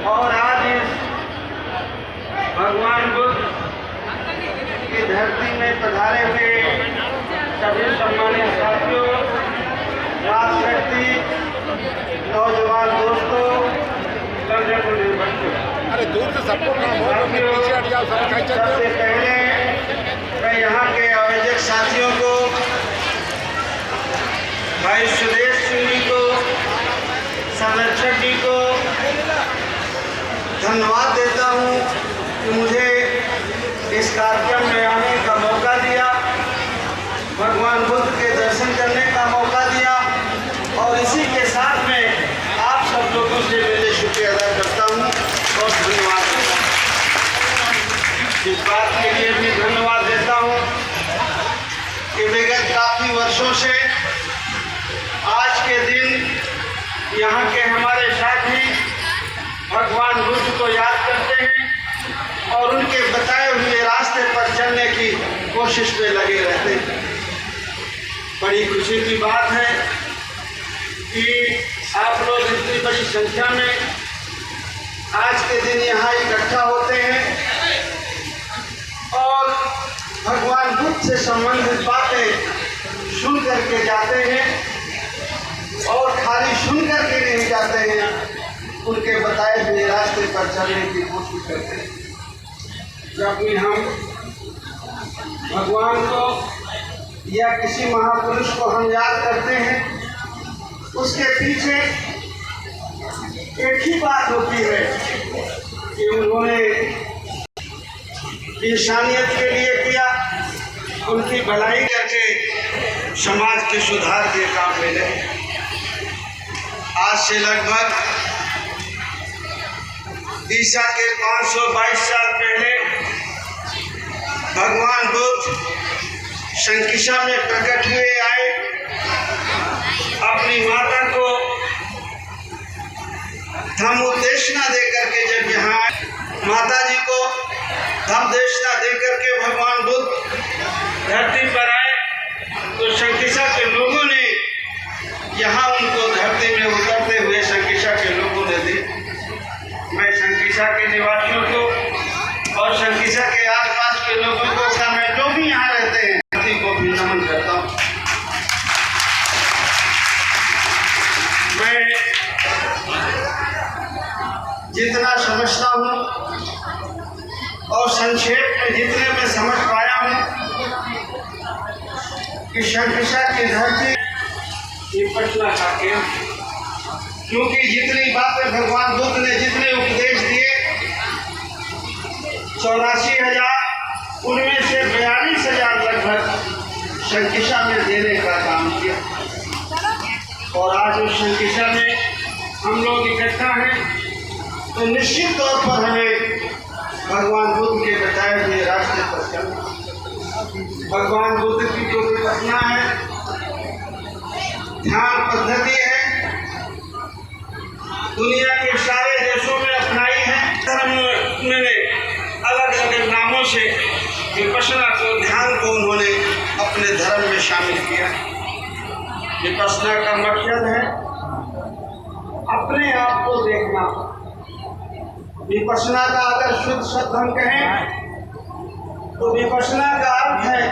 और आज इस भगवान बुद्ध की धरती में पधारे हुए सभी सम्मानित साथियों, राष्ट्रभक्ति, नौजवान दोस्तों, अरे दूर से सबको पीछे हट जाओ, सब खाई चलते। सबसे पहले मैं यहाँ के आयोजक साथियों को, भाई सुदेश सिंह जी को, संरक्षक जी को धन्यवाद देता हूँ कि मुझे इस कार्यक्रम में आने का मौका दिया, भगवान बुद्ध के दर्शन करने का मौका दिया और इसी के साथ में आप सब लोगों से मेरे शुक्रिया अदा करता हूँ और धन्यवाद देता हूँ। इस बात के लिए भी धन्यवाद देता हूँ कि विगत काफ़ी वर्षों से आज के दिन यहाँ के हमारे साथी भगवान बुद्ध को याद करते हैं और उनके बताए हुए रास्ते पर चलने की कोशिश में लगे रहते हैं। बड़ी खुशी की बात है कि आप लोग इतनी बड़ी संख्या में आज के दिन यहाँ इकट्ठा होते हैं और भगवान बुद्ध से संबंधित बातें सुन करके जाते हैं और खाली सुन करके नहीं जाते हैं, उनके बताए हुए रास्ते पर चलने की कोशिश करते हैं। जब भी हम भगवान को या किसी महापुरुष को हम याद करते हैं, उसके पीछे एक ही बात होती है कि उन्होंने इंसानियत के लिए किया, उनकी भलाई करके समाज के सुधार के काम में लगे। आज से लगभग ईसा के 522 साल पहले भगवान बुद्ध शंकिशा में प्रकट हुए आए। अपनी माता को धम्म उपदेशना दे करके जब यहाँ माता जी को धम्म उपदेशना दे करके भगवान बुद्ध धरती पर आए तो शंकिशा के लोगों ने यहाँ उनको धरती में उतरते हुए शंकिशा के लोगों ने देखा। मैं शंकिशा के निवासियों को और शंकिशा के आसपास के लोगों को, मैं जो भी यहाँ रहते हैं, धरती को भी नमन करता हूँ। मैं जितना समझता हूँ और संक्षेप में जितने मैं समझ पाया हूँ कि शंकिशा की धरती विपश्यना का केंद्र, क्योंकि जितनी बातें भगवान बुद्ध ने जितने उपदेश दिए 84,000, उनमें से 42,000 लगभग शंकिशा में देने का काम किया। और आज उस शंकिशा में हम लोग इकट्ठा हैं तो निश्चित तौर पर हमें भगवान बुद्ध के बताए हुए रास्ते पर चलना। भगवान बुद्ध की जो विपश्यना है, ध्यान पद्धति है, दुनिया के सारे देशों में अपनाई है। धर्म में अलग अलग नामों से विपश्यना को, ध्यान को उन्होंने अपने धर्म में शामिल किया। विपश्यना का मकसद है अपने आप को देखना। विपश्यना का अगर शुद्ध शब्द हम कहें तो विपश्यना का अर्थ है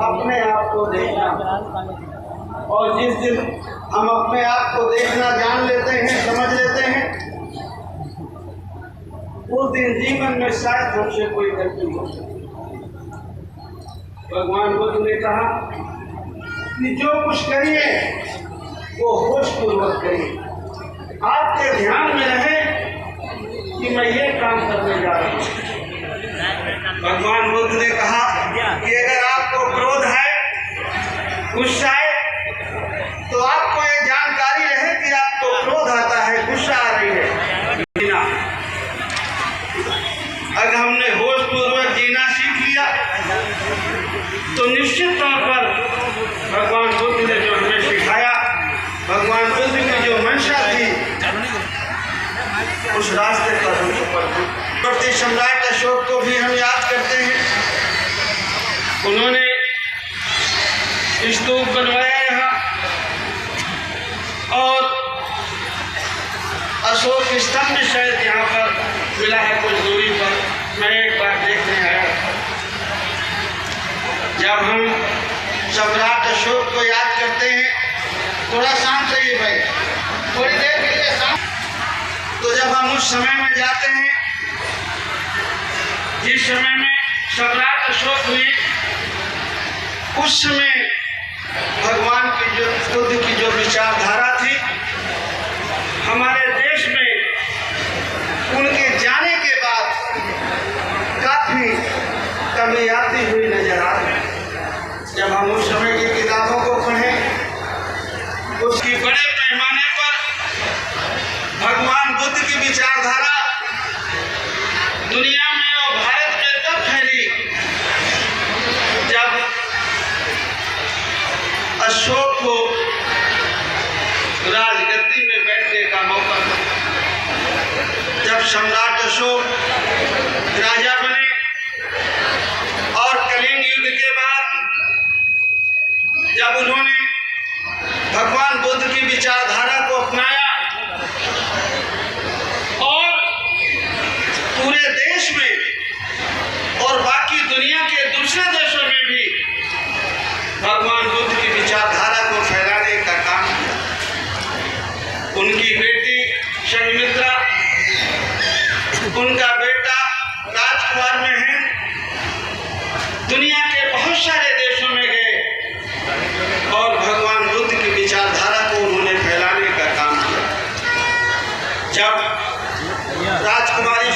अपने आप को देखना। और जिस दिन हम अपने आप को देखना जान लेते हैं, समझ लेते हैं, उस दिन जीवन में शायद हमसे कोई गलती हो सकती। भगवान बुद्ध ने कहा कि जो कुछ करिए वो होश पूर्वक करिए। आपके ध्यान में रहे कि मैं ये काम करने जा रहा हूँ। भगवान बुद्ध ने कहा कि अगर आपको क्रोध है, गुस्सा है, तो आपको ये जानकारी रहे कि आपको क्रोध आता है, गुस्सा आ रही है। अगर हमने होश पूर्वक जीना सीख लिया तो निश्चित तौर पर भगवान बुद्ध ने जो हमें सिखाया, भगवान बुद्ध की जो मंशा थी, उस रास्ते पर हम सफल हुए। चक्रवर्ती सम्राट अशोक को भी हम याद करते हैं। उन्होंने स्तूप बनवाया यहाँ और अशोक स्तंभ शायद यहाँ पर मिला है कुछ दूरी पर, मैं एक बार देखने आया। जब हम सम्राट अशोक को याद करते हैं, थोड़ा शांत रहिए भाई, थोड़ी देर के लिए शांत। तो जब हम उस समय में जाते हैं जिस समय में सम्राट अशोक हुए, उस समय भगवान की जो बुद्ध की जो विचारधारा थी, हमारे देश में उनके जाने के बाद काफी कमी आती हुई नजर आ रही। जब हम उस समय की किताबों को पढ़ें, उसकी बड़े पैमाने पर भगवान बुद्ध की विचारधारा दुनिया में और भारत में तब फैली जब अशोक को राजगद्दी में बैठने का मौका मिला। जब सम्राट अशोक राजा बने और कलिंग युद्ध के बाद जब उन्होंने भगवान बुद्ध की विचारधारा को अपनाया और पूरे देश में और बाकी दुनिया के दूसरे देशों में भी भगवान बुद्ध की विचारधारा को फैलाने का काम किया। उनकी बेटी शर्मिष्ठा, उनका बेटा राजकुमार महेंद्र दुनिया के बहुत सारे देशों में गए और भगवान बुद्ध की विचारधारा को उन्होंने फैलाने का काम किया। जब राजकुमारी